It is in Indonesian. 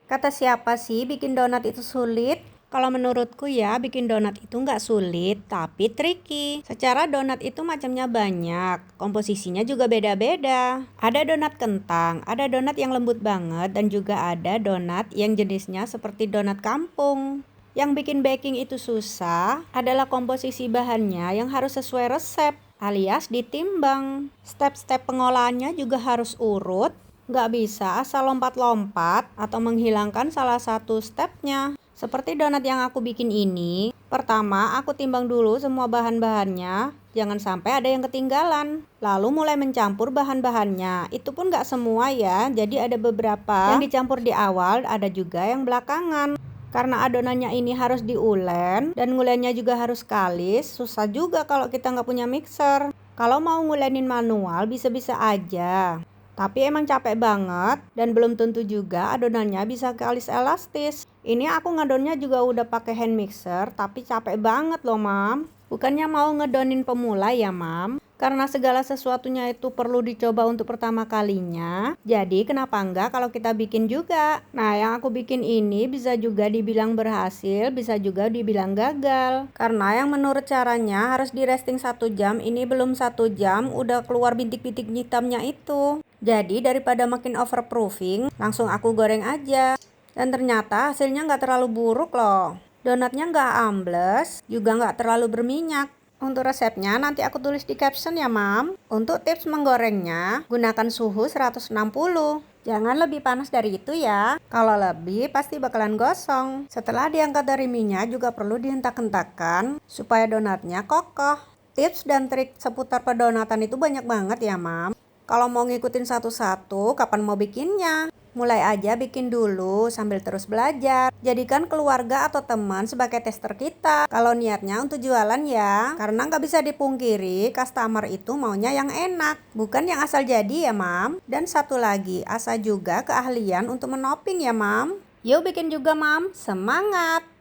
Kata siapa sih bikin donat itu sulit? Kalau menurutku ya, bikin donat itu nggak sulit, tapi tricky. Secara donat itu macamnya banyak, komposisinya juga beda-beda. Ada donat kentang, ada donat yang lembut banget, dan juga ada donat yang jenisnya seperti donat kampung. Yang bikin baking itu susah adalah komposisi bahannya yang harus sesuai resep, alias ditimbang. Step-step pengolahannya juga harus urut, nggak bisa asal lompat-lompat atau menghilangkan salah satu stepnya. Seperti donat yang aku bikin ini, pertama aku timbang dulu semua bahan-bahannya, jangan sampai ada yang ketinggalan. Lalu mulai mencampur bahan-bahannya, itu pun nggak semua ya, jadi ada beberapa yang dicampur di awal, ada juga yang belakangan. Karena adonannya ini harus diulen, dan ngulennya juga harus kalis, susah juga kalau kita nggak punya mixer. Kalau mau ngulenin manual bisa-bisa aja. Tapi emang capek banget dan belum tentu juga adonannya bisa kalis elastis. Ini aku ngedonnya juga udah pakai hand mixer, tapi capek banget loh, Mam. Bukannya mau ngedonin pemula ya, Mam? Karena segala sesuatunya itu perlu dicoba untuk pertama kalinya. Jadi kenapa enggak kalau kita bikin juga? Nah, yang aku bikin ini bisa juga dibilang berhasil, bisa juga dibilang gagal. Karena yang menurut caranya harus di resting 1 jam, ini belum 1 jam udah keluar bintik-bintik hitamnya itu. Jadi daripada makin overproofing, langsung aku goreng aja. Dan ternyata hasilnya nggak terlalu buruk loh. Donatnya nggak ambles, juga nggak terlalu berminyak. Untuk resepnya nanti aku tulis di caption ya, Mam. Untuk tips menggorengnya, gunakan suhu 160. Jangan lebih panas dari itu ya. Kalau lebih pasti bakalan gosong. Setelah diangkat dari minyak juga perlu dihentak-hentakkan supaya donatnya kokoh. Tips dan trik seputar pedonatan itu banyak banget ya, Mam. Kalau mau ngikutin satu-satu, kapan mau bikinnya? Mulai aja bikin dulu sambil terus belajar. Jadikan keluarga atau teman sebagai tester kita. Kalau niatnya untuk jualan ya. Karena nggak bisa dipungkiri, customer itu maunya yang enak. Bukan yang asal jadi ya, Mam. Dan satu lagi, asal juga keahlian untuk menoping ya, Mam. Yuk bikin juga, Mam. Semangat!